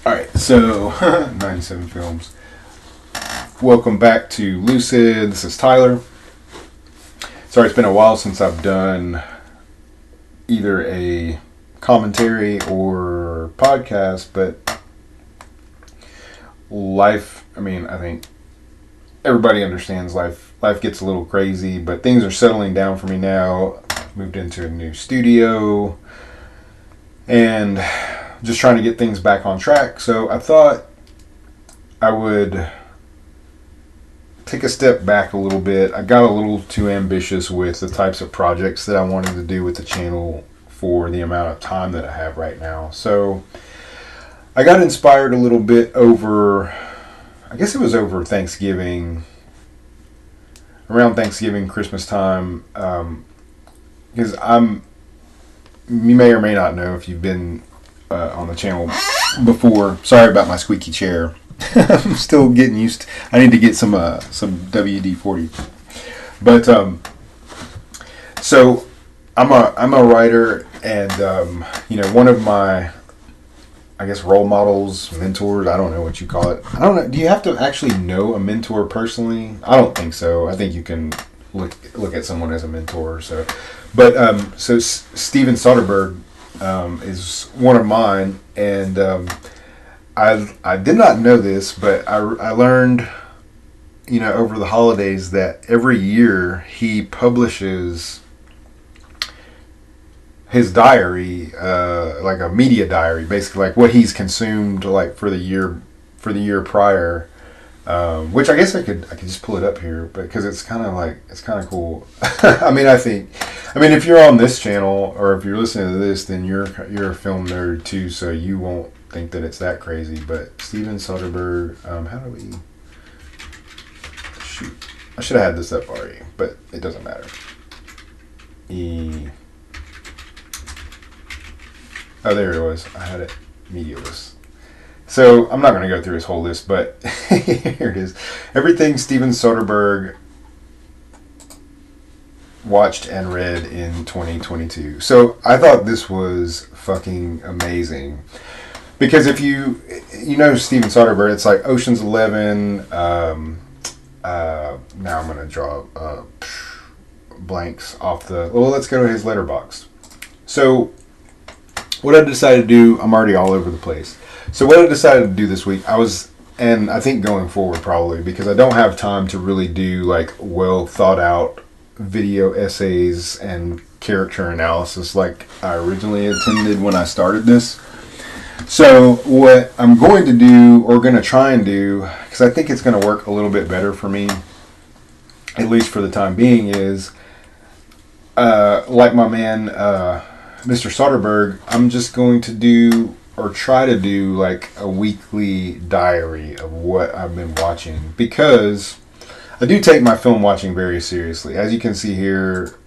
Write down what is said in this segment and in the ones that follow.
Alright, so 97 films. Welcome back to Lucid. This is Tyler. Sorry, it's been a while since I've done either a commentary or podcast, but life, I think everybody understands life. Life gets a little crazy, but things are settling down for me now. Moved into a new studio and just trying to get things back on track. So I thought I would take a step back a little bit. I got a little too ambitious with the types of projects that I wanted to do with the channel for the amount of time that I have right now. So I got inspired a little bit over, I guess it was over Thanksgiving, around Thanksgiving, Christmas time, because you may or may not know if you've been on the channel before. Sorry about my squeaky chair. I'm still getting used to, I need to get some WD-40. But so I'm a writer, and one of my, I guess, role models, mentors, I don't know what you call it. I don't know. Do you have to actually know a mentor personally? I don't think so. I think you can look at someone as a mentor. So, but so Steven Soderbergh is one of mine, and I did not know this, but I learned, over the holidays that every year he publishes his diary, like a media diary, basically like what he's consumed, like for the year prior. Which I guess I could just pull it up here, because it's kind of cool. If you're on this channel or if you're listening to this, then you're a film nerd too, so you won't think that it's that crazy. But Steven Soderbergh, how do we shoot? I should have had this up already, but it doesn't matter. Oh, there it was. I had it media list. So I'm not going to go through his whole list, but here it is. Everything Steven Soderbergh watched and read in 2022. So I thought this was fucking amazing. Because if you know Steven Soderbergh, it's like Ocean's 11. Now I'm going to draw blanks off the... Well, let's go to his Letterboxd. So what I decided to do, I'm already all over the place. So what I decided to do this week, and I think going forward probably, because I don't have time to really do like well thought out video essays and character analysis like I originally intended when I started this. So what I'm going to do, or going to try and do, because I think it's going to work a little bit better for me, at least for the time being, is like my man Mr. Soderbergh, I'm just going to do, or try to do, like a weekly diary of what I've been watching, because I do take my film watching very seriously. As you can see here,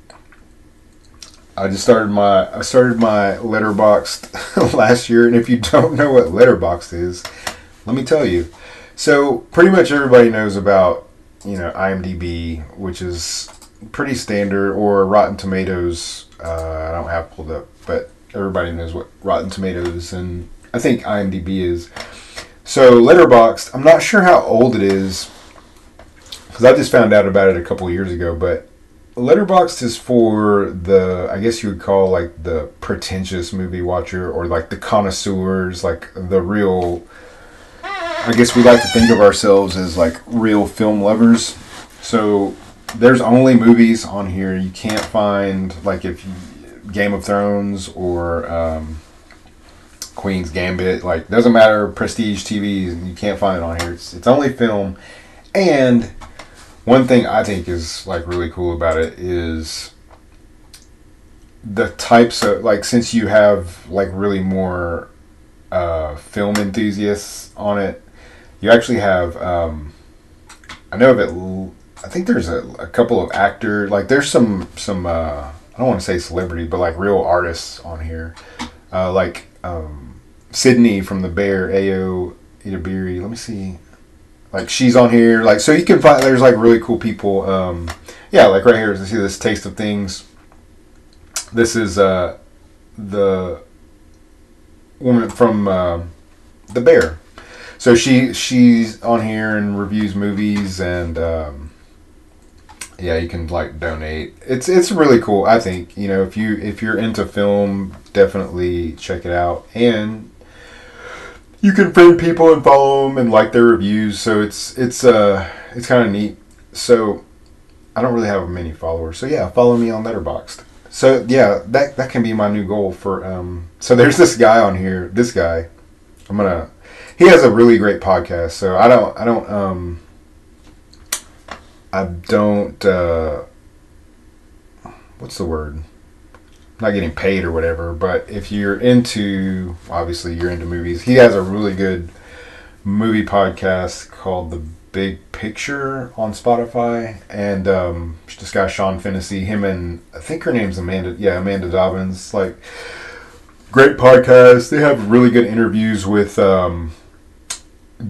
I started my Letterboxd last year, and if you don't know what Letterboxd is, let me tell you. So pretty much everybody knows about IMDb, which is pretty standard, or Rotten Tomatoes. I don't have pulled up, but everybody knows what Rotten Tomatoes and I think IMDb is. So Letterboxd, I'm not sure how old it is, because I just found out about it a couple years ago, but Letterboxd is for the, I guess you would call like the pretentious movie watcher, or like the connoisseurs, like the real, I guess we like to think of ourselves as like real film lovers. So there's only movies on here you can't find, like if you, Game of Thrones or Queen's Gambit, like doesn't matter, prestige TV, you can't find it on here. It's only film. And one thing I think is like really cool about it is the types of, like, since you have like really more film enthusiasts on it, you actually have I know of it. I think there's a couple of actors, like there's some I don't want to say celebrity, but like real artists on here, like Sydney from The Bear, Ayo Idabiri. Let me see, like she's on here. Like, so you can find, there's like really cool people. Yeah, like right here, you see this Taste of Things. This is the woman from the bear. So she's on here and reviews movies, and yeah, you can like donate. It's really cool. I think, you know, if you're into film, definitely check it out. And you can friend people and follow them and like their reviews. So it's kind of neat. So I don't really have many followers. So yeah, follow me on Letterboxd. So yeah, that can be my new goal for. So there's this guy on here. This guy, he has a really great podcast. So I don't. What's the word? Not getting paid or whatever. But if you're obviously you're into movies. He has a really good movie podcast called The Big Picture on Spotify, and this guy Sean Fennessy, him and I think her name's Amanda Dobbins, like, great podcast. They have really good interviews with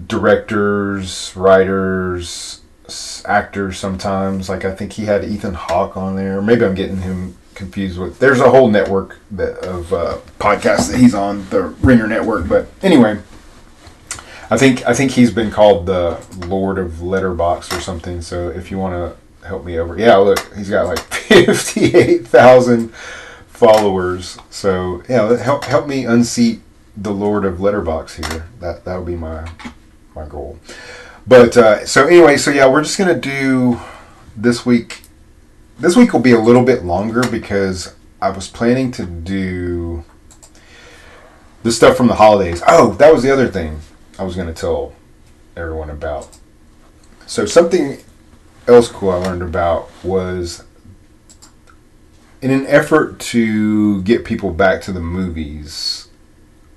directors, writers, actors sometimes. Like I think he had Ethan Hawke on there. Maybe I'm getting him confused with. There's a whole network of podcasts that he's on, the Ringer Network. But anyway, I think he's been called the Lord of Letterboxd or something. So if you want to help me over, yeah, look, he's got like 58,000 followers. So yeah, help me unseat the Lord of Letterboxd here. That would be my goal. But so anyway, so yeah, we're just gonna do this week. This week will be a little bit longer because I was planning to do the stuff from the holidays. Oh, that was the other thing I was going to tell everyone about. So something else cool I learned about was, in an effort to get people back to the movies,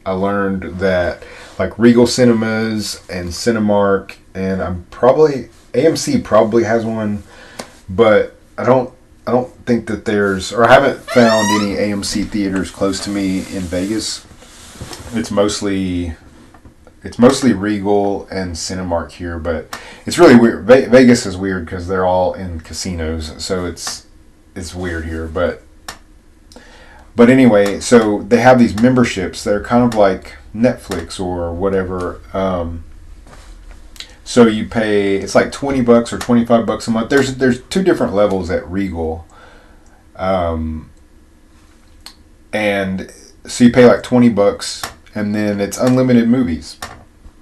I learned that like Regal Cinemas and Cinemark, and AMC probably has one, but I don't think that I haven't found any AMC theaters close to me in Vegas. It's mostly Regal and Cinemark here, but it's really weird. Vegas is weird because they're all in casinos, so it's weird here. But anyway, so they have these memberships. They're kind of like Netflix or whatever. So you pay, it's like $20 or $25 a month. There's two different levels at Regal. And so you pay like $20, and then it's unlimited movies.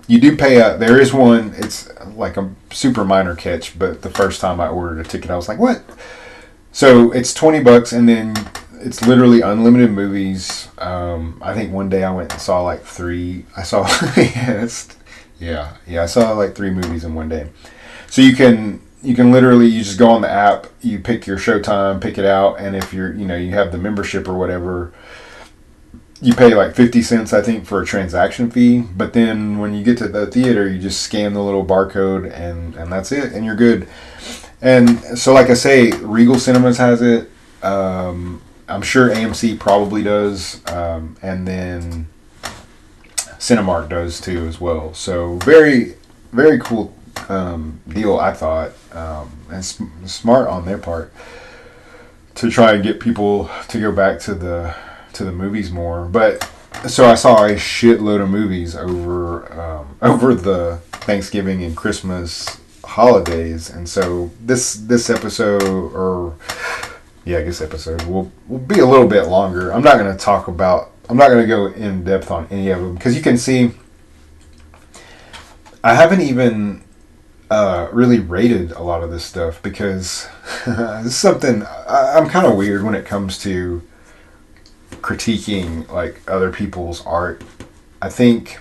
You do pay there is one, it's like a super minor catch, but the first time I ordered a ticket, I was like, what? So it's $20, and then it's literally unlimited movies. I think one day I went and saw like three. I saw, I saw like 3 movies in one day. So you can literally, you just go on the app, you pick your showtime, pick it out, and if you have the membership or whatever, you pay like 50 cents, I think, for a transaction fee. But then when you get to the theater, you just scan the little barcode, and that's it, and you're good. And so, like I say, Regal Cinemas has it. I'm sure AMC probably does, and then Cinemark does too as well. So very, very cool deal, I thought, and smart on their part to try and get people to go back to the movies more. But so I saw a shitload of movies over the Thanksgiving and Christmas holidays, and so this episode, or yeah, I guess episode will be a little bit longer. I'm not going to go in depth on any of them, because you can see I haven't even really rated a lot of this stuff, because this is something I'm kind of weird when it comes to critiquing like other people's art. I think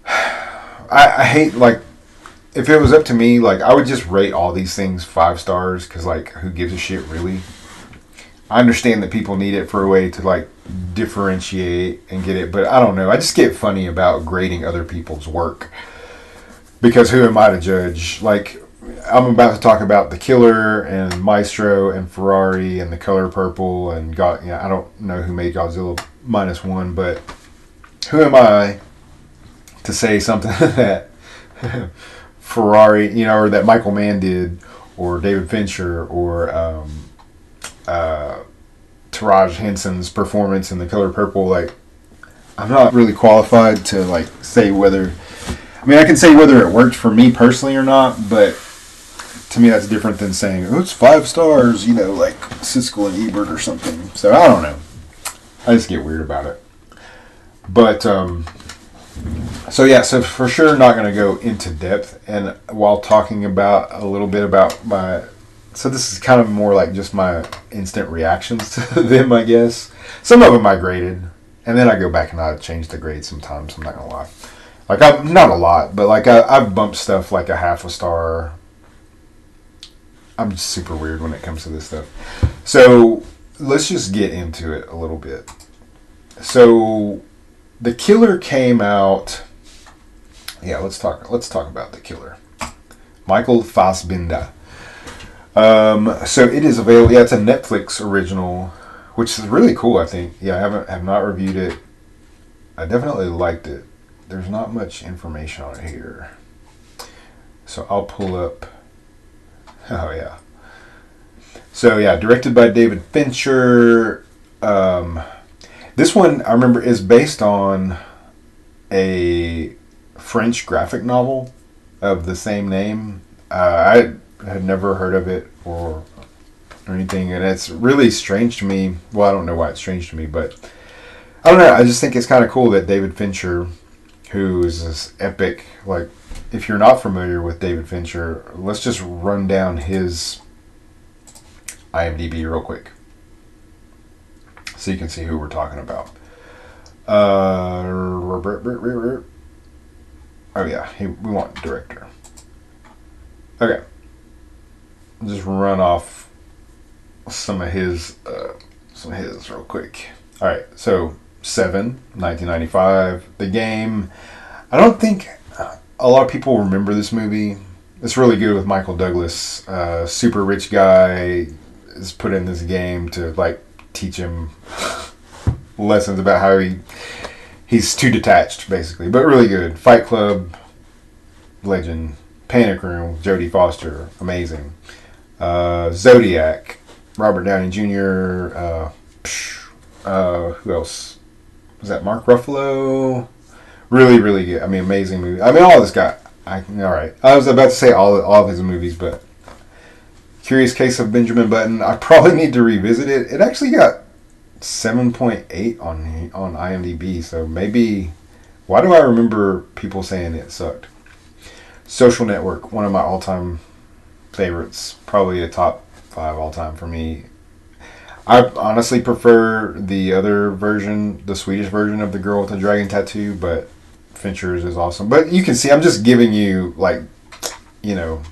I hate, like, if it was up to me, like, I would just rate all these things 5 stars, because, like, who gives a shit, really? I understand that people need it for a way to, like, differentiate and get it, but I don't know. I just get funny about grading other people's work, because who am I to judge? Like, I'm about to talk about The Killer and Maestro and Ferrari and The Color Purple and I don't know who made Godzilla -1, but who am I to say something that Ferrari, or that Michael Mann did, or David Fincher, or Taraji Henson's performance in The Color Purple? Like, I'm not really qualified to like say whether. I mean, I can say whether it worked for me personally or not, but to me that's different than saying, oh, it's 5 stars, you know, like Siskel and Ebert or something. So I don't know. I just get weird about it. But so yeah, so for sure not going to go into depth. And while talking about a little bit about my, so this is kind of more like just my instant reactions to them, I guess. Some of them I graded, and then I go back and I change the grade sometimes. I'm not gonna lie. Like I'm not a lot, but like I've bumped stuff like a half a star. I'm just super weird when it comes to this stuff. So let's just get into it a little bit. So The Killer came out. Yeah, let's talk about The Killer. Michael Fassbender. So it is available. Yeah, it's a Netflix original, which is really cool. I think. Yeah, I have not reviewed it. I definitely liked it. There's not much information on it here, so I'll pull up. Oh yeah. So yeah, directed by David Fincher. This one I remember is based on a French graphic novel of the same name. I had never heard of it or anything, and it's really strange to me. Well, I don't know why it's strange to me, but I don't know. I just think it's kind of cool that David Fincher, who is this epic, like, if you're not familiar with David Fincher, let's just run down his IMDb real quick so you can see who we're talking about. Oh yeah, we want director. Okay. Just run off some of his real quick. All right, so Seven, 1995. The Game. I don't think a lot of people remember this movie. It's really good with Michael Douglas. Super rich guy is put in this game to like teach him lessons about how he's too detached, basically. But really good. Fight Club, legend. Panic Room, Jodie Foster, amazing. Zodiac, Robert Downey Jr. Who else? Was that Mark Ruffalo? Really, really good. I mean, amazing movie. I mean, all this guy. All right. I was about to say all of his movies, but Curious Case of Benjamin Button. I probably need to revisit it. It actually got 7.8 on IMDb. So maybe. Why do I remember people saying it sucked? Social Network, one of my all-time favorites. Probably a top 5 all-time for me. I honestly prefer the other version, the Swedish version of The Girl with the Dragon Tattoo, but Fincher's is awesome. But you can see, I'm just giving you, like, you know,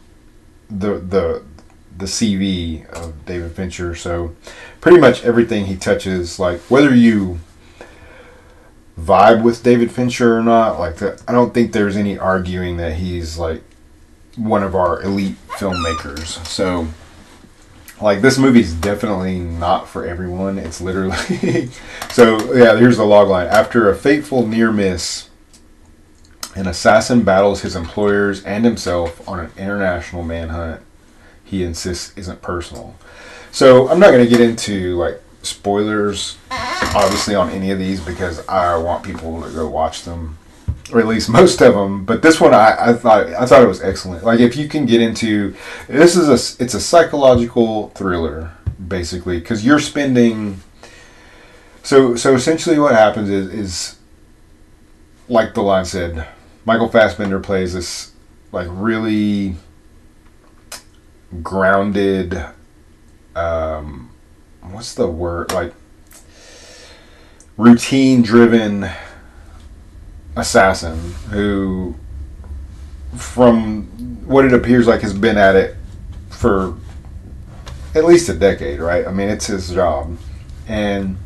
the CV of David Fincher. So pretty much everything he touches, like, whether you vibe with David Fincher or not, like, I don't think there's any arguing that he's like one of our elite filmmakers. So like, this movie's definitely not for everyone. It's literally so yeah, here's the log line. After a fateful near miss, an assassin battles his employers and himself on an international manhunt he insists isn't personal. So I'm not going to get into like spoilers obviously on any of these because I want people to go watch them, or at least most of them. But this one I thought it was excellent. Like, if you can get into this, it's a psychological thriller basically, because you're spending so essentially what happens is like the line said, Michael Fassbender plays this like really grounded what's the word, like routine driven assassin who, from what it appears like, has been at it for at least a decade, right? I mean, it's his job. And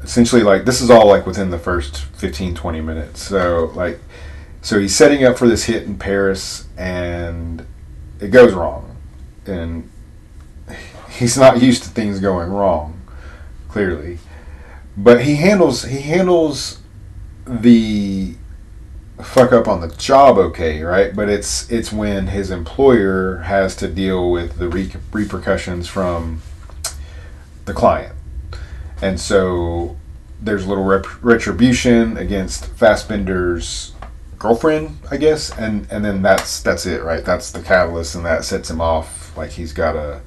essentially, like, this is all like within the first 15-20 minutes. So he's setting up for this hit in Paris, and it goes wrong. And he's not used to things going wrong, clearly. But he handles the fuck up on the job okay, right? But it's when his employer has to deal with the repercussions from the client. And so there's a little retribution against Fassbender's girlfriend, I guess, and then that's it, right? That's the catalyst, and that sets him off. Like he's got to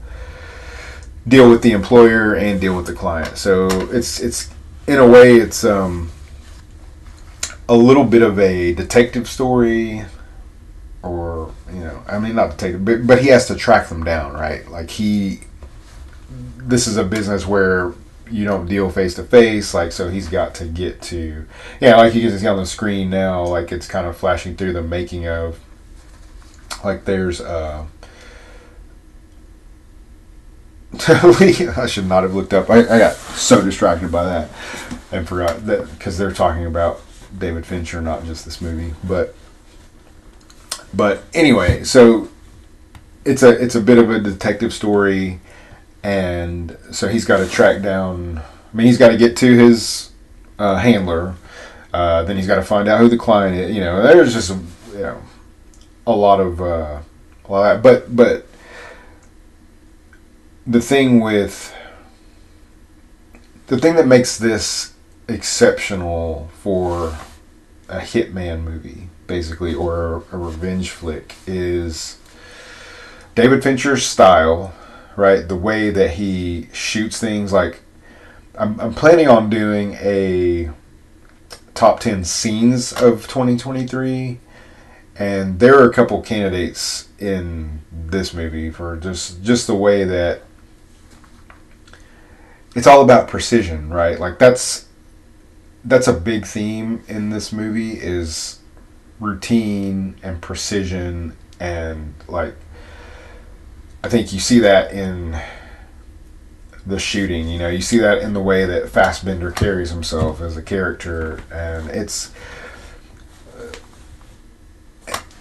deal with the employer and deal with the client. So it's in a way it's a little bit of a detective story, or I mean not detective, but he has to track them down, right? Like this is a business where you don't deal face to face, like, so he's got to get to, like you can see on the screen now, like it's kind of flashing through the making of, like there's I should not have looked up. I got so distracted by that and forgot that, because they're talking about David Fincher, not just this movie, but anyway, so it's a bit of a detective story. And so he's got to track down. I mean, he's got to get to his handler. Then he's got to find out who the client is. There's just a lot of that. But the thing that makes this exceptional for a hitman movie, basically, or a revenge flick, is David Fincher's style. Right, the way that he shoots things. Like, I'm planning on doing a top 10 scenes of 2023, and there are a couple candidates in this movie for just the way that it's all about precision, right? Like that's a big theme in this movie, is routine and precision, and like I think you see that in the shooting. You see that in the way that Fassbender carries himself as a character, and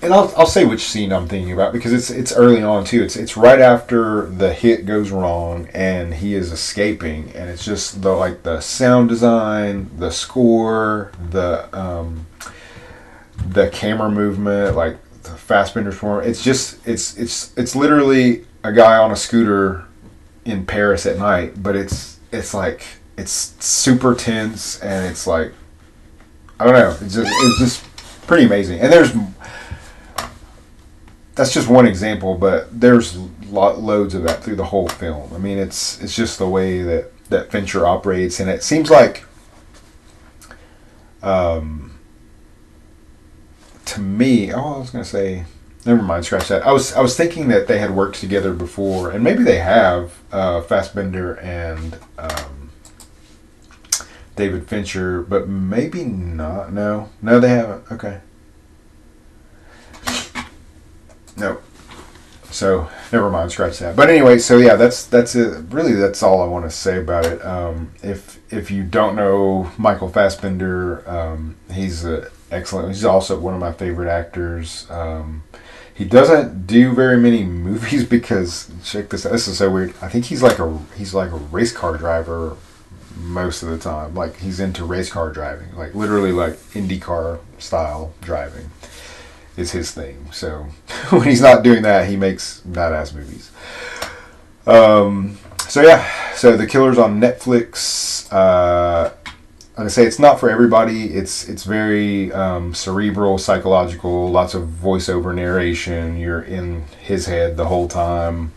and I'll say which scene I'm thinking about, because it's early on too. It's right after the hit goes wrong and he is escaping, and it's just the sound design, the score, the camera movement, like the Fassbender's form. It's literally a guy on a scooter in Paris at night, but it's super tense, and it's like, I don't know, it's just pretty amazing. And that's just one example, but there's loads of that through the whole film. I mean, it's just the way that Fincher operates, and it seems like, to me, I was gonna say, never mind, scratch that. I was thinking that they had worked together before, and maybe they have, Fassbender and David Fincher, but maybe not. No, they haven't. Okay. No. So never mind, scratch that. But anyway, so yeah, that's it. Really, that's all I want to say about it. If you don't know Michael Fassbender, he's excellent. He's also one of my favorite actors. He doesn't do very many movies because, check this out. This is so weird. I think he's like a race car driver most of the time. Like, he's into race car driving, like literally like IndyCar style driving is his thing. So when he's not doing that, he makes badass movies. So yeah, so The Killer's on Netflix. Like I say, it's not for everybody. It's very cerebral, psychological, lots of voiceover narration. You're in his head the whole time.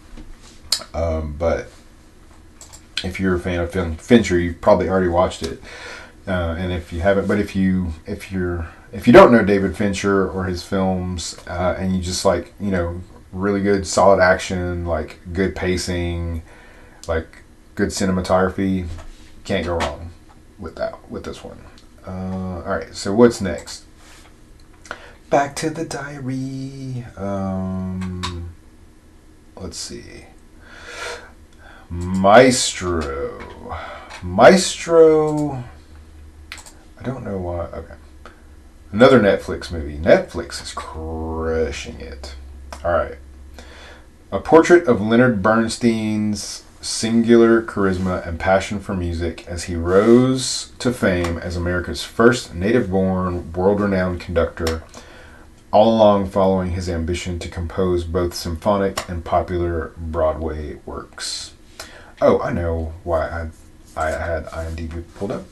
But if you're a fan of Fincher, you've probably already watched it. And if you haven't, but if you don't know David Fincher or his films, and you just like, really good solid action, like good pacing, like good cinematography, can't go wrong with this one. All right, so what's next? Back to the diary. Let's see. Maestro. I don't know why. Okay. Another Netflix movie. Netflix is crushing it. All right. A portrait of Leonard Bernstein's singular charisma and passion for music as he rose to fame as America's first native-born, world-renowned conductor, all along following his ambition to compose both symphonic and popular Broadway works. Oh, I know why I had IMDb pulled up.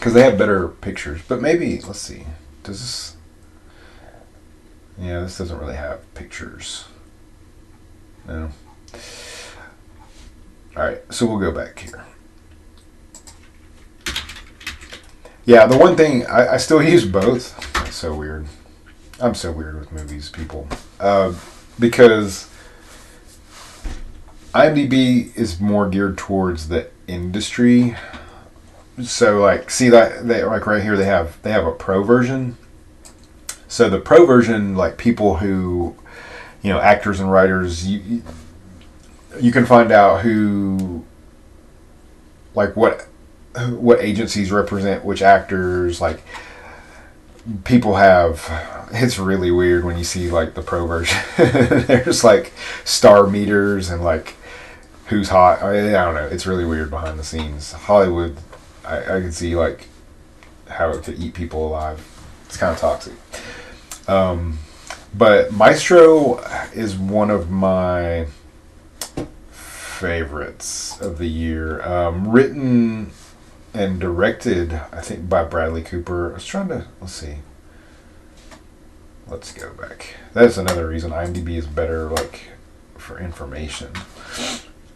because they have better pictures. But maybe, let's see, does this? Yeah, this doesn't really have pictures. No. All right, so we'll go back here. Yeah, the one thing I still use both. That's so weird. I'm so weird with movies, people, because IMDb is more geared towards the industry. So like, see that they like right here they have a pro version. So the pro version, like people who, actors and writers, you can find out who, like what agencies represent which actors. Like people have, it's really weird when you see like the pro version. There's like star meters and like who's hot. I don't know. It's really weird behind the scenes. Hollywood, I can see like how to eat people alive. It's kind of toxic. But Maestro is one of my favorites of the year. Written and directed, I think, by Bradley Cooper. I was trying to, let's see. Let's go back. That's another reason IMDb is better, like, for information.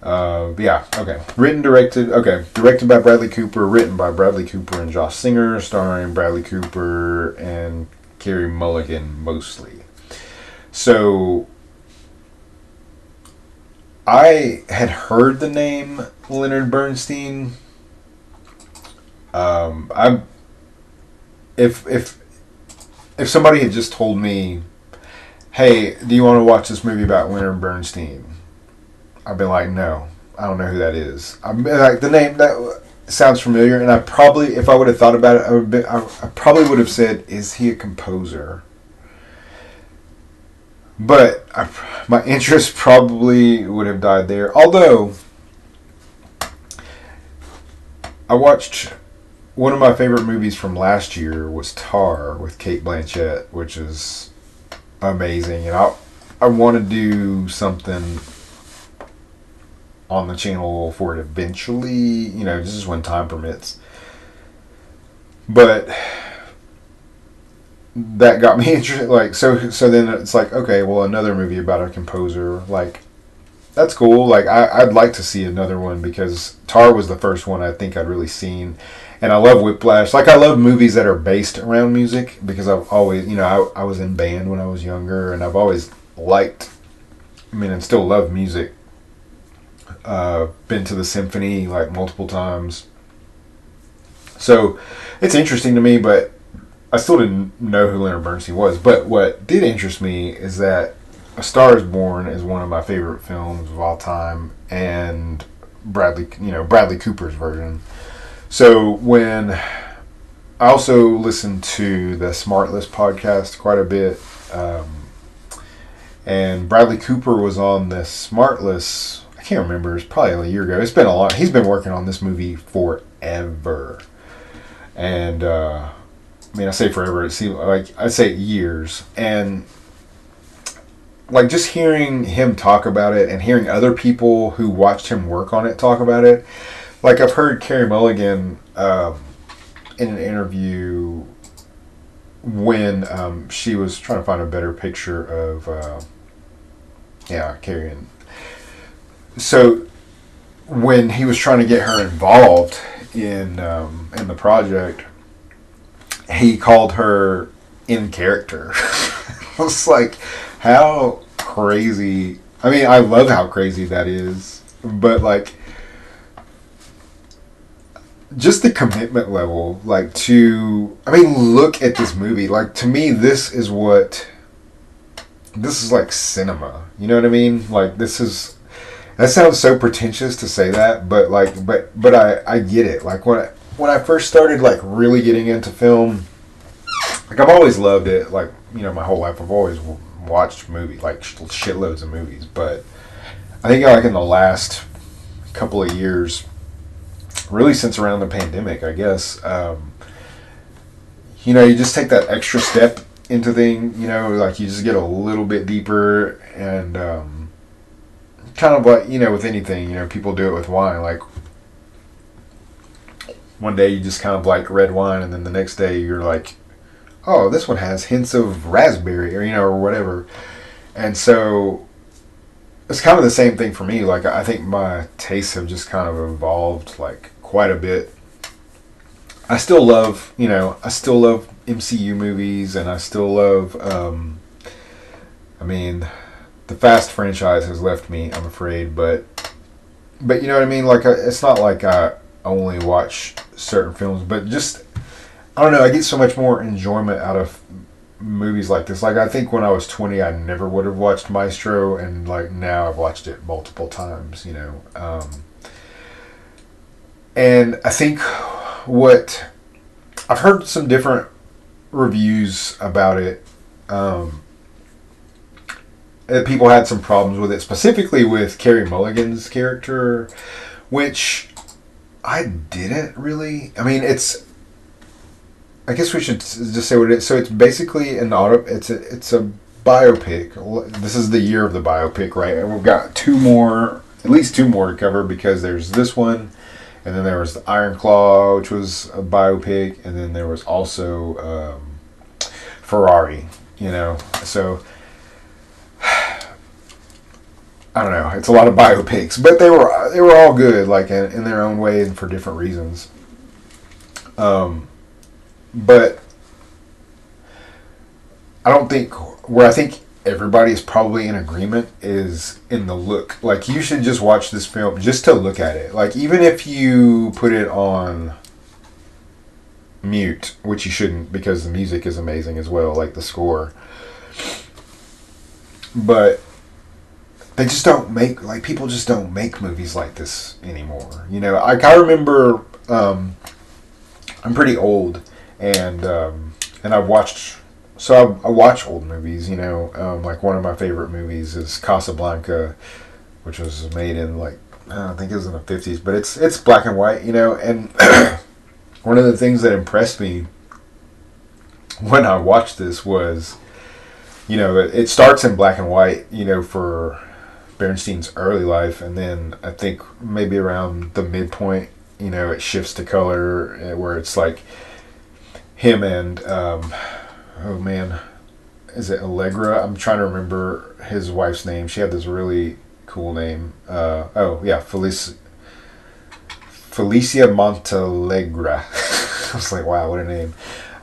Yeah, okay. Directed by Bradley Cooper, written by Bradley Cooper and Josh Singer, starring Bradley Cooper and Carey Mulligan mostly. So, I had heard the name Leonard Bernstein. If somebody had just told me, hey, do you want to watch this movie about Leonard Bernstein? I'd be like, no, I don't know who that is. I'm like, the name that sounds familiar, and I probably, if I would have thought about it, I probably would have said, is he a composer? But my interest probably would have died there. Although I watched one of my favorite movies from last year was Tar with Cate Blanchett, which is amazing, and I want to do something on the channel for it eventually, just when time permits. But that got me interested. Like, so then it's like, okay, well, another movie about a composer, like, that's cool. Like, I'd like to see another one, because Tar was the first one I think I'd really seen. And I love Whiplash. Like, I love movies that are based around music, because I've always, I was in band when I was younger, and I've always liked, and still love music. Been to the symphony, like, multiple times. So, it's interesting to me, but I still didn't know who Leonard Bernstein was. But what did interest me is that A Star is Born is one of my favorite films of all time, and Bradley Cooper's version. So when I also listened to the Smart List podcast quite a bit, and Bradley Cooper was on the Smart List. I can't remember. It's probably a year ago. It's been a lot. He's been working on this movie forever, and I say forever. It seems like I say years, and like just hearing him talk about it and hearing other people who watched him work on it talk about it. Like, I've heard Carey Mulligan in an interview when she was trying to find a better picture of Carey. So when he was trying to get her involved in the project, he called her in character. I was like, how crazy. I love how crazy that is, but like, just the commitment level, like, look at this movie. Like, to me, this is like cinema. You know what I mean? Like, that sounds so pretentious to say that, but like, but I get it. Like, when I first started, like, really getting into film, like, I've always loved it. Like, my whole life, I've always watched movies, like, shitloads of movies. But I think, like, in the last couple of years, really since around the pandemic, I guess, you just take that extra step into things, like, you just get a little bit deeper, and kind of like, with anything, people do it with wine. Like, one day you just kind of like red wine, and then the next day you're like, oh, this one has hints of raspberry, or or whatever. And so it's kind of the same thing for me. Like, I think my tastes have just kind of evolved like quite a bit. I still love, I still love MCU movies, and I still love, I mean, the Fast franchise has left me, I'm afraid, but you know what I mean? Like, it's not like I only watch certain films, but just, I don't know, I get so much more enjoyment out of movies like this. Like, I think when I was 20, I never would have watched Maestro, and like now I've watched it multiple times, and I think what I've heard some different reviews about it. People had some problems with it, specifically with Carey Mulligan's character, which I didn't really. I mean, I guess we should just say what it is. So it's basically It's a biopic. This is the year of the biopic, right? And we've got at least two more to cover, because there's this one, and then there was the Iron Claw, which was a biopic, and then there was also Ferrari. So I don't know. It's a lot of biopics, but they were all good, like in their own way and for different reasons. But I think everybody is probably in agreement is in the look. Like, you should just watch this film just to look at it. Like, even if you put it on mute, which you shouldn't, because the music is amazing as well, like the score. But people just don't make movies like this anymore. Like, I remember, I'm pretty old, and I've watched, so I watch old movies, like one of my favorite movies is Casablanca, which was made in like, I think it was in the 50s, but it's black and white, and one of the things that impressed me when I watched this was, it starts in black and white, for Bernstein's early life, and then I think maybe around the midpoint, it shifts to color, where it's like him and oh man, is it Allegra? I'm trying to remember his wife's name. She had this really cool name. Felicia Montalegre. I was like, wow, what a name.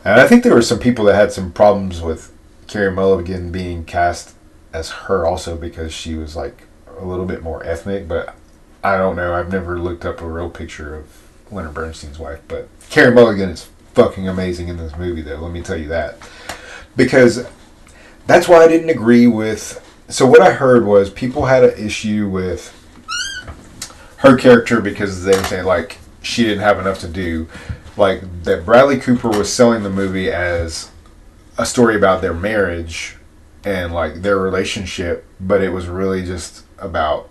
And I think there were some people that had some problems with Carey Mulligan being cast as her also, because she was like a little bit more ethnic, but I don't know. I've never looked up a real picture of Leonard Bernstein's wife, but Carey Mulligan is fucking amazing in this movie, though. Let me tell you that. Because that's why I didn't agree with... So what I heard was people had an issue with her character because they say, like, she didn't have enough to do. Like, that Bradley Cooper was selling the movie as a story about their marriage and, like, their relationship, but it was really just about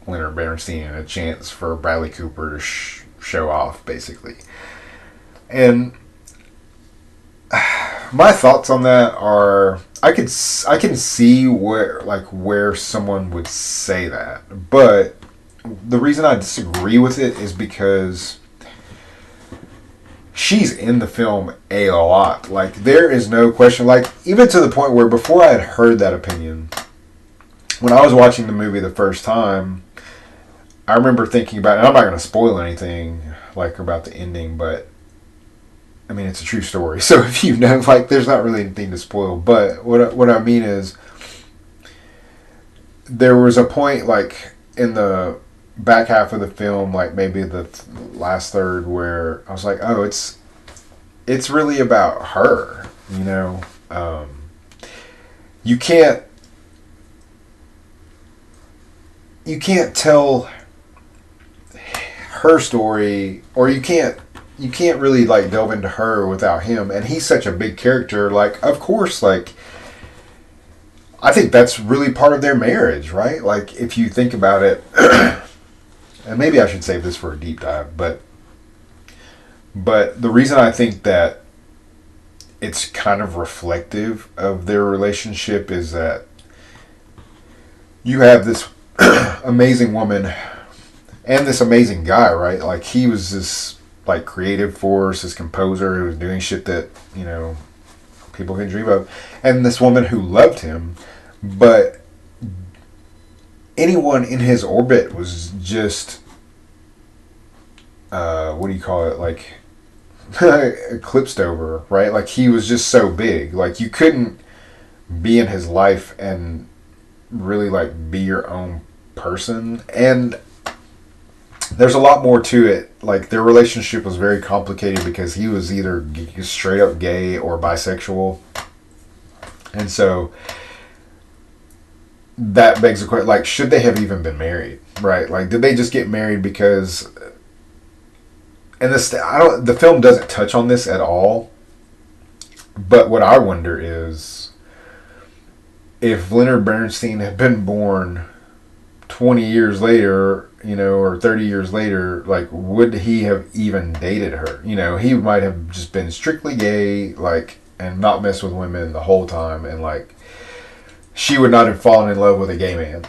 Leonard Bernstein and a chance for Bradley Cooper to show off, basically. And my thoughts on that are, I can see where someone would say that, but the reason I disagree with it is because she's in the film a lot. Like, there is no question. Like, even to the point where before I had heard that opinion, when I was watching the movie the first time, I remember thinking about, and I'm not going to spoil anything like about the ending, but I mean, it's a true story. So if you know, like, there's not really anything to spoil. But what I mean is, there was a point, like, in the back half of the film, like maybe the last third, where I was like, oh, it's really about her, you can't tell her story, or you can't really, like, delve into her without him, and he's such a big character. Like, of course, like, I think that's really part of their marriage, right? Like, if you think about it, and maybe I should save this for a deep dive, but the reason I think that it's kind of reflective of their relationship is that you have this amazing woman and this amazing guy, right? Like, he was this like creative force, his composer who was doing shit that, people can dream of, and this woman who loved him, but anyone in his orbit was just what do you call it, like eclipsed over, right? Like he was just so big, like you couldn't be in his life and really like be your own person. And there's a lot more to it. Like their relationship was very complicated because he was either straight up gay or bisexual, and so that begs the question: like, should they have even been married? Right? Like, did they just get married because? And the film doesn't touch on this at all. But what I wonder is, if Leonard Bernstein had been born 20 years later, or 30 years later, like, would he have even dated her? He might have just been strictly gay, like, and not messed with women the whole time, and, like, she would not have fallen in love with a gay man.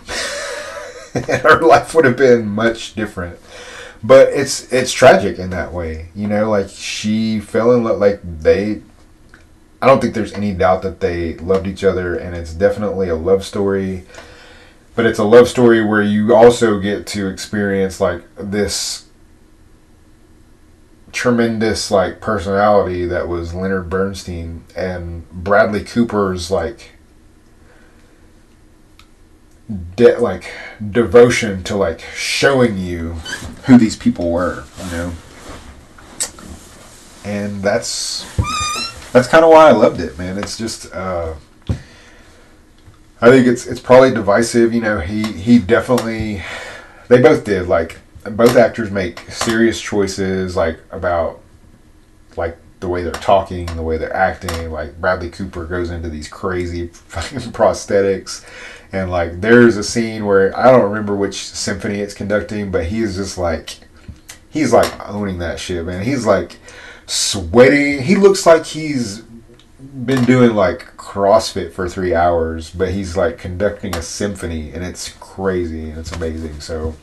And her life would have been much different. But it's tragic in that way, like, she fell in love, like, I don't think there's any doubt that they loved each other, and it's definitely a love story. But it's a love story where you also get to experience, like, this tremendous, like, personality that was Leonard Bernstein, and Bradley Cooper's, like, devotion to, like, showing you who these people were, And that's kind of why I loved it, man. It's just, I think it's probably divisive. He definitely, they both did, like, both actors make serious choices, like, about, like, the way they're talking, the way they're acting. Like, Bradley Cooper goes into these crazy fucking prosthetics, and, like, there's a scene where I don't remember which symphony it's conducting, but he's just like, he's like owning that shit, man. He's like sweating. He looks like he's been doing like CrossFit for 3 hours, but he's like conducting a symphony, and it's crazy and it's amazing. So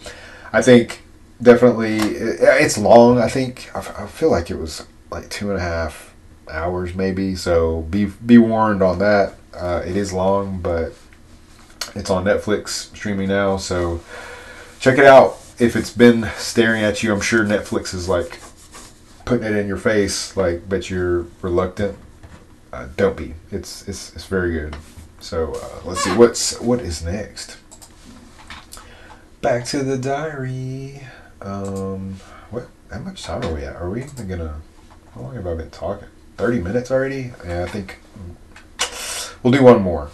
I think definitely it's long. I feel like it was like 2.5 hours maybe. So be warned on that. It is long, but it's on Netflix streaming now. So check it out. If it's been staring at you, I'm sure Netflix is like putting it in your face, like, but you're reluctant. Don't be. It's very good. So let's see what is next. Back to the diary. What? How much time are we at? Are we gonna? How long have I been talking? 30 minutes already? Yeah, I think we'll do one more.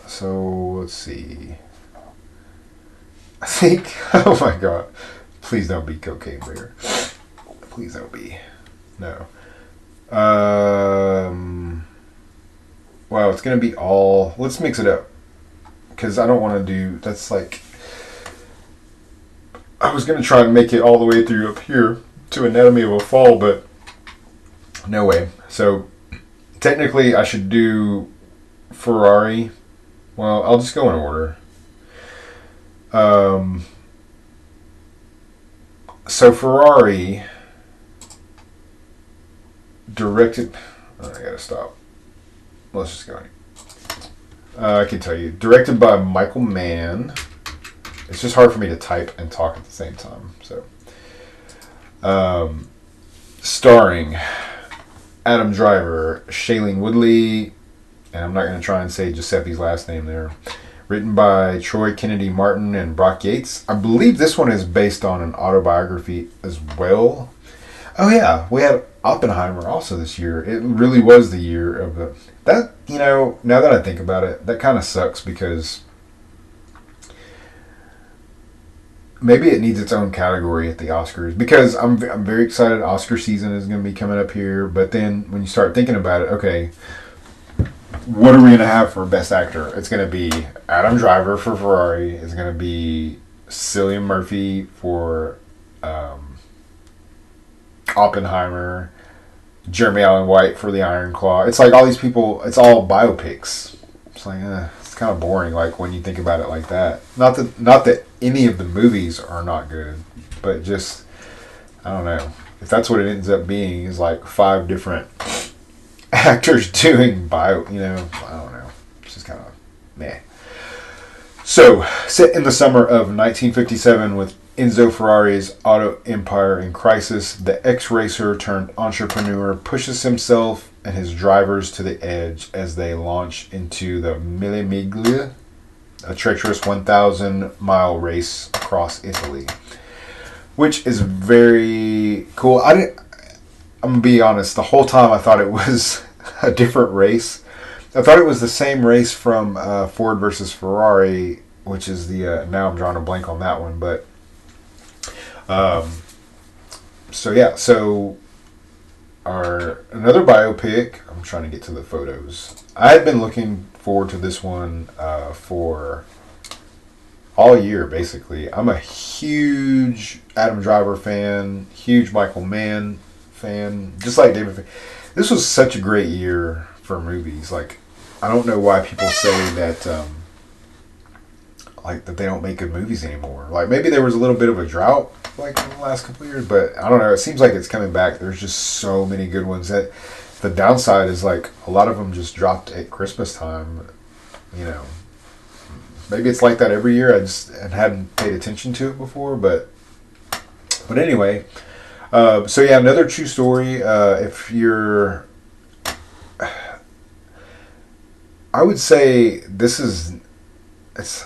So let's see. I think. Oh my god! Please don't be Cocaine Bear. Please don't be. No. Well, it's gonna be all. Let's mix it up, because I don't want to do. That's like. I was gonna try and make it all the way through up here to Anatomy of a Fall, but no way. So technically, I should do Ferrari. Well, I'll just go in order. So Ferrari directed. Oh, I gotta stop. Let's just go. I can tell you, directed by Michael Mann. It's just hard for me to type and talk at the same time. So, starring Adam Driver, Shailene Woodley, and I'm not going to try and say Giuseppe's last name there. Written by Troy Kennedy Martin and Brock Yates. I believe this one is based on an autobiography as well. Oh yeah, we had Oppenheimer also this year. It really was the year of that. Now that I think about it, that kind of sucks, because maybe it needs its own category at the Oscars, because I'm very excited. Oscar season is going to be coming up here, but then when you start thinking about it, okay, what are we going to have for Best Actor? It's going to be Adam Driver for Ferrari. It's going to be Cillian Murphy for Oppenheimer. Jeremy Allen White for The Iron Claw. It's like all these people, it's all biopics. It's like, it's kind of boring, like, when you think about it like that. Not that any of the movies are not good, but just, I don't know if that's what it ends up being. Is like 5 different actors doing bio. I don't know. It's just kind of meh. So, set in the summer of 1957 with Enzo Ferrari's auto empire in crisis, the ex-racer turned entrepreneur pushes himself and his drivers to the edge as they launch into the Mille Miglia, a treacherous 1,000-mile race across Italy, which is very cool. I'm going to be honest, the whole time I thought it was a different race. I thought it was the same race from Ford versus Ferrari, which is the, now I'm drawing a blank on that one, but so another biopic. I'm trying to get to the photos. I had been looking forward to this one for all year, basically. I'm a huge Adam Driver fan, huge Michael Mann fan, just like David. This was such a great year for movies. Like, I don't know why people say that that they don't make good movies anymore. Like, maybe there was a little bit of a drought like in the last couple of years, but I don't know. It seems like it's coming back. There's just so many good ones. That the downside is like a lot of them just dropped at Christmas time. Maybe it's like that every year. I just hadn't paid attention to it before, but anyway. Another true story. If you're, I would say it's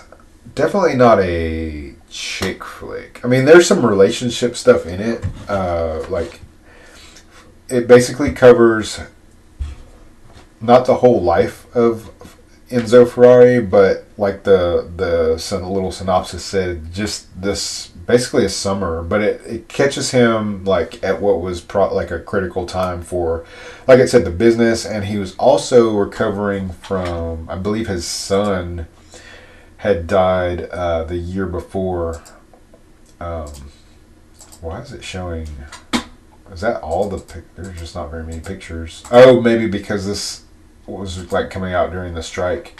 definitely not a chick flick. I mean, there's some relationship stuff in it. It basically covers not the whole life of Enzo Ferrari, but like the little synopsis said, just this basically a summer, but it catches him like at what was like a critical time for, like it said, the business, and he was also recovering from, I believe his son had died the year before. Why is it showing? Is that all the there's just not very many pictures. Oh, maybe because this was like coming out during the strike.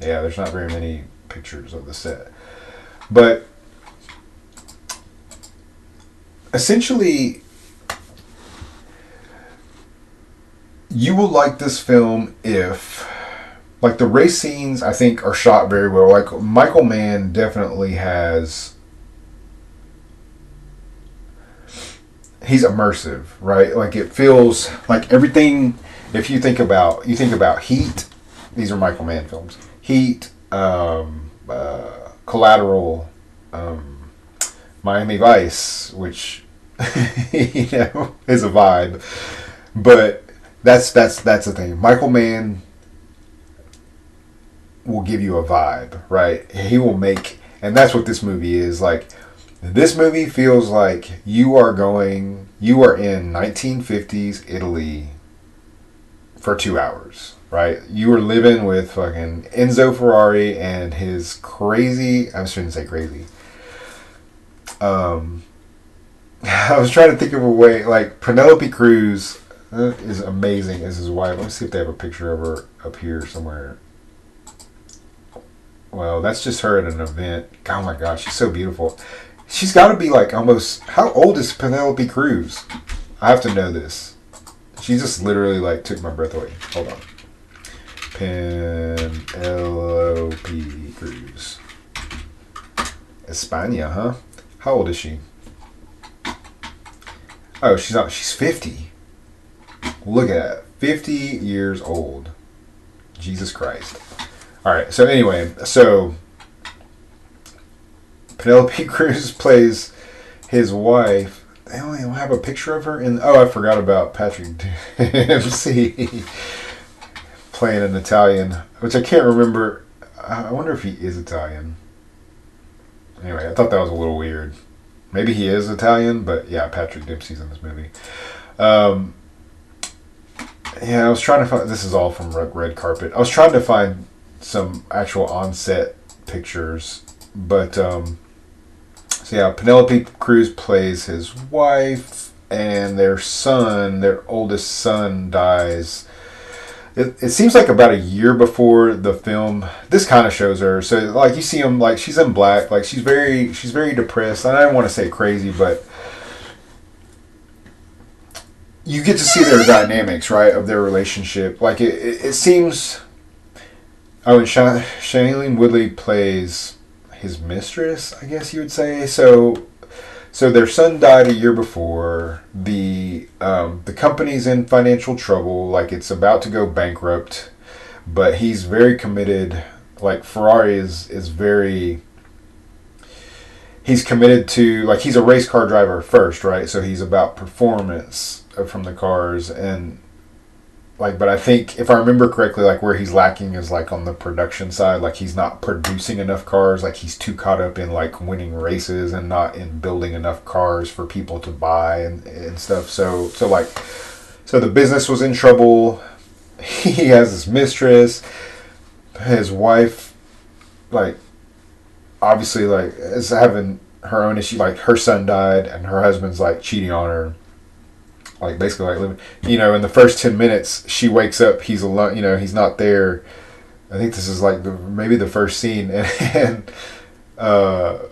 Yeah, there's not very many pictures of the set. But essentially, you will like this film if, like, the race scenes, I think, are shot very well. Like, Michael Mann definitely has, he's immersive, right? Like, it feels like everything. If you think about Heat, these are Michael Mann films. Heat, Collateral, Miami Vice, which is a vibe. But that's the thing. Michael Mann will give you a vibe, right? He will make, and that's what this movie is. Like, this movie feels like you are in 1950s Italy for 2 hours, right? You were living with fucking Enzo Ferrari and his crazy, I shouldn't say crazy. I was trying to think of a way, like, Penelope Cruz is amazing as his wife. Let me see if they have a picture of her up here somewhere. Well, that's just her at an event. Oh my gosh, she's so beautiful. She's got to be like almost, how old is Penelope Cruz? I have to know this. She just literally like took my breath away. Hold on. Penelope Cruz. España, huh? How old is she? Oh, she's 50. Look at that. 50 years old. Jesus Christ. Alright, so anyway, Penelope Cruz plays his wife. They only have a picture of her in. Oh, I forgot about Patrick Dempsey playing an Italian, which I can't remember. I wonder if he is Italian. Anyway, I thought that was a little weird. Maybe he is Italian, but yeah, Patrick Dempsey's in this movie. I was trying to find. This is all from Red Carpet. I was trying to find some actual on-set pictures, but Penelope Cruz plays his wife, and their oldest son, dies. It seems like about a year before the film. This kind of shows her. So like you see him, like she's in black, like she's very depressed. I don't want to say crazy, but you get to see their dynamics, right, of their relationship. Like it seems. Oh, and Shailene Woodley plays his mistress, I guess you would say. So their son died a year before. The company's in financial trouble. Like it's about to go bankrupt, but he's very committed. Like Ferrari is very. He's committed to, like, he's a race car driver first, right? So he's about performance from the cars, and like, but I think if I remember correctly, like where he's lacking is like on the production side. Like he's not producing enough cars. Like he's too caught up in like winning races and not in building enough cars for people to buy and stuff. So the business was in trouble. He has his mistress, his wife, like obviously like is having her own issue. Like her son died and her husband's like cheating on her. Like basically like living, in the first 10 minutes she wakes up, he's alone, he's not there. I think this is like maybe the first scene, and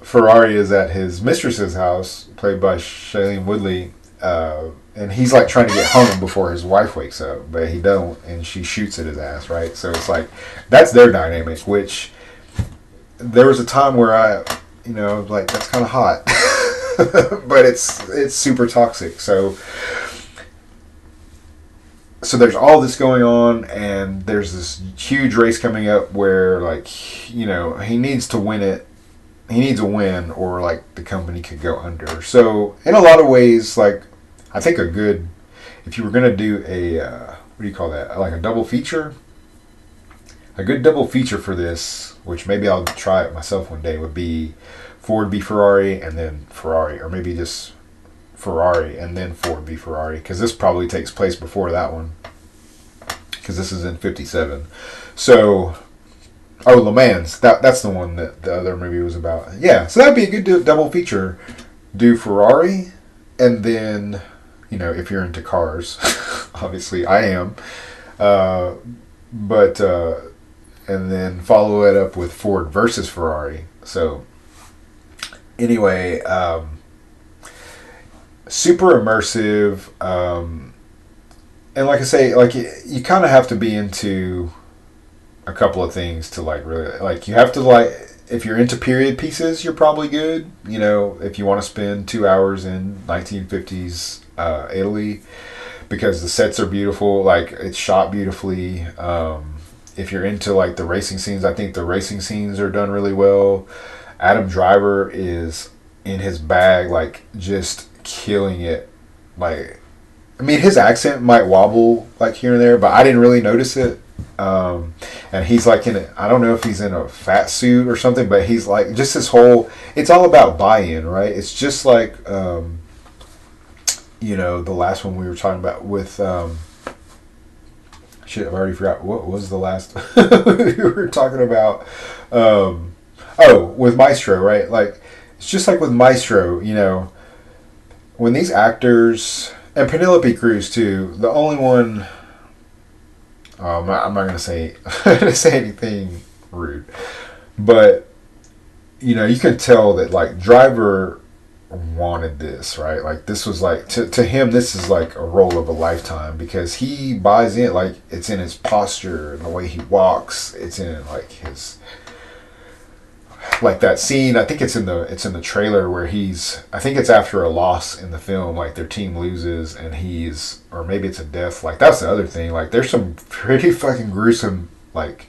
Ferrari is at his mistress's house, played by Shailene Woodley, and he's like trying to get home before his wife wakes up, but he don't, and she shoots at his ass, right? So it's like that's their dynamic, which there was a time where I was like, that's kind of hot. But it's super toxic. So there's all this going on, and there's this huge race coming up where, like, he needs to win it. He needs a win, or like the company could go under. So in a lot of ways, like, I think if you were gonna do a what do you call that? Like a double feature. A good double feature for this, which maybe I'll try it myself one day, would be Ford v Ferrari and then Ferrari, or maybe just Ferrari and then Ford v Ferrari, because this probably takes place before that one, because this is in 57. So Le Mans, that's the one that the other movie was about. Yeah, so that'd be a good double feature. Do Ferrari, and then if you're into cars, obviously I am, but and then follow it up with Ford versus Ferrari. So anyway, super immersive, and like I say, like you kind of have to be into a couple of things to like really, like, you have to, like, if you're into period pieces, you're probably good. If you want to spend 2 hours in 1950s Italy, because the sets are beautiful, like it's shot beautifully. If you're into like the racing scenes, I think the racing scenes are done really well. Adam Driver is in his bag, like just killing it. Like, I mean, his accent might wobble like here and there, but I didn't really notice it. And he's like I don't know if he's in a fat suit or something, but he's like, just this whole, it's all about buy-in, right? It's just like, the last one we were talking about with, shit, I've already forgot. What was the last we were talking about? With Maestro, right? Like, it's just like with Maestro, when these actors, and Penelope Cruz too, the only one, I'm not going to say anything rude, but, you can tell that, like, Driver wanted this, right? Like, this was like, to him, this is like a role of a lifetime, because he buys in, like, it's in his posture and the way he walks, it's in like his, like that scene, I think it's in the trailer where I think it's after a loss in the film, like their team loses and or maybe it's a death, like that's the other thing, like there's some pretty fucking gruesome like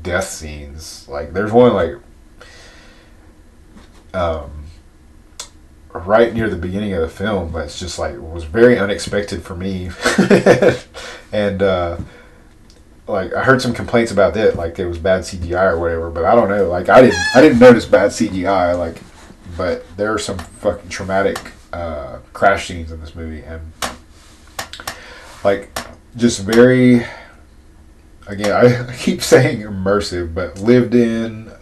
death scenes. Like there's one like right near the beginning of the film that's just like was very unexpected for me. And like I heard some complaints about that, like it was bad CGI or whatever, but I don't know, like I didn't notice bad CGI, like, but there are some fucking traumatic crash scenes in this movie, and like just very, again, I keep saying immersive, but lived in,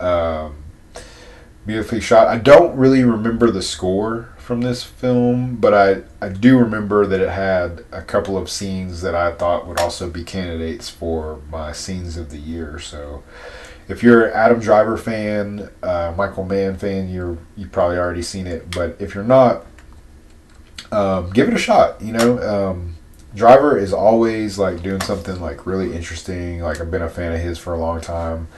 beautifully shot. I don't really remember the score from this film, but I do remember that it had a couple of scenes that I thought would also be candidates for my scenes of the year. So if you're an Adam Driver fan, Michael Mann fan, you've probably already seen it, but if you're not, give it a shot. Driver is always like doing something like really interesting. Like I've been a fan of his for a long time.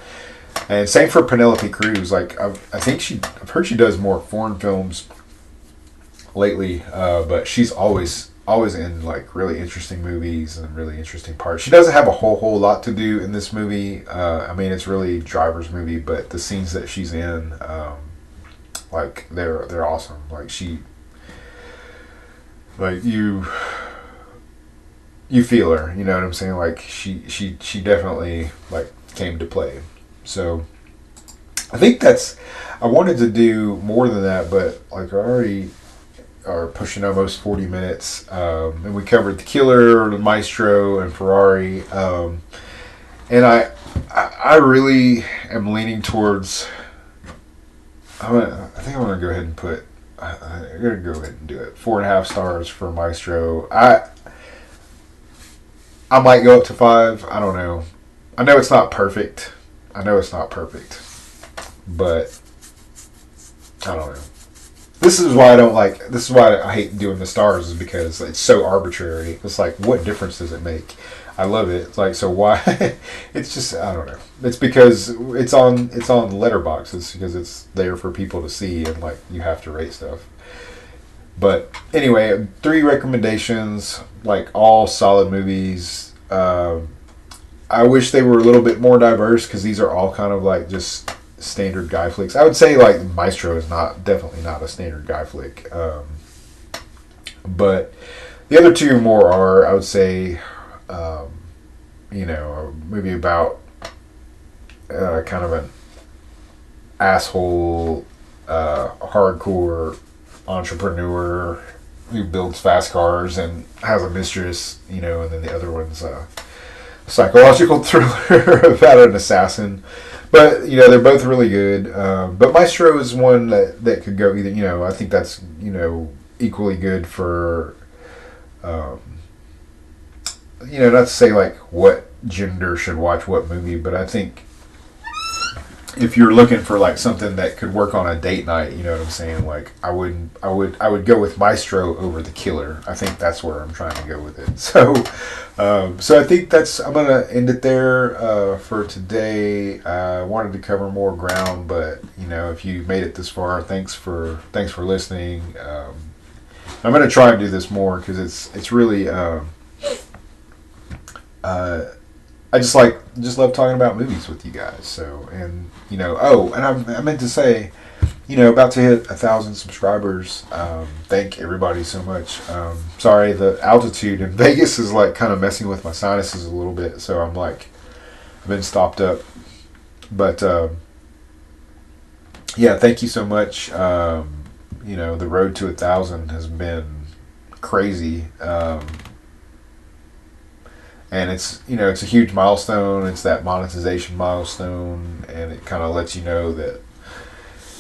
And same for Penelope Cruz. Like I've heard she does more foreign films lately, but she's always in like really interesting movies and really interesting parts. She doesn't have a whole lot to do in this movie. I mean, it's really Driver's movie, but the scenes that she's in, like they're awesome. Like like you feel her. You know what I'm saying? Like she definitely like came to play. So I think I wanted to do more than that, but like I already are pushing almost 40 minutes. And we covered The Killer, The Maestro, and Ferrari. And I really am leaning towards. I think I'm gonna go ahead and put. I'm gonna go ahead and do it. 4.5 stars for Maestro. I might go up to 5. I don't know. I know it's not perfect. But I don't know. This is why I don't like. This is why I hate doing the stars, is because it's so arbitrary. It's like, what difference does it make? I love it. It's like, so why? It's just, I don't know. It's because it's on Letterboxd. It's because it's there for people to see, and like you have to rate stuff. But anyway, 3 recommendations, like all solid movies. I wish they were a little bit more diverse, because these are all kind of like just standard guy flicks. I would say like Maestro is definitely not a standard guy flick. But the other 2 more are, I would say, a movie about kind of an asshole, hardcore entrepreneur who builds fast cars and has a mistress, and then the other one's a psychological thriller about an assassin. But they're both really good. But Maestro is one that could go either. I think that's equally good for. Not to say like what gender should watch what movie, but I think if you're looking for like something that could work on a date night, you know what I'm saying? Like I would go with Maestro over The Killer. I think that's where I'm trying to go with it. So I think I'm gonna end it there for today. I wanted to cover more ground, but if you made it this far, thanks for listening. I'm gonna try and do this more, because it's really. I just love talking about movies with you guys. So, and and I meant to say, about to hit 1,000 subscribers. Thank everybody so much. Sorry, the altitude in Vegas is like kind of messing with my sinuses a little bit, so I'm like, I've been stopped up. But yeah, thank you so much. The road to 1,000 has been crazy. And it's a huge milestone. It's that monetization milestone, and it kind of lets you know that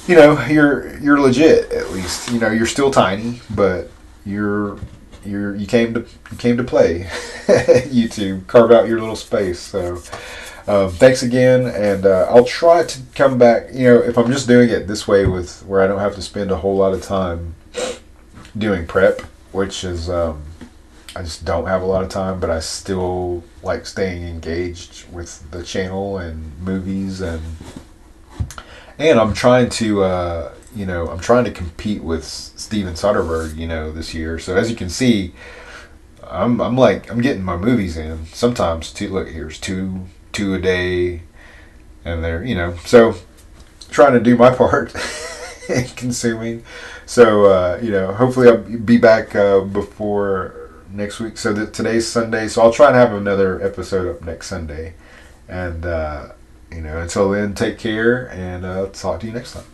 you're legit. At least you're still tiny, but you came to play. YouTube, carve out your little space. So thanks again, and I'll try to come back. If I'm just doing it this way, where I don't have to spend a whole lot of time doing prep, which is. I just don't have a lot of time, but I still like staying engaged with the channel and movies, and I'm trying to compete with Steven Soderbergh, this year. So as you can see, I'm getting my movies in. Sometimes here's two a day, and they're so trying to do my part in consuming. So hopefully I'll be back before next week. So today's Sunday, so I'll try and have another episode up next Sunday. And until then, take care, and talk to you next time.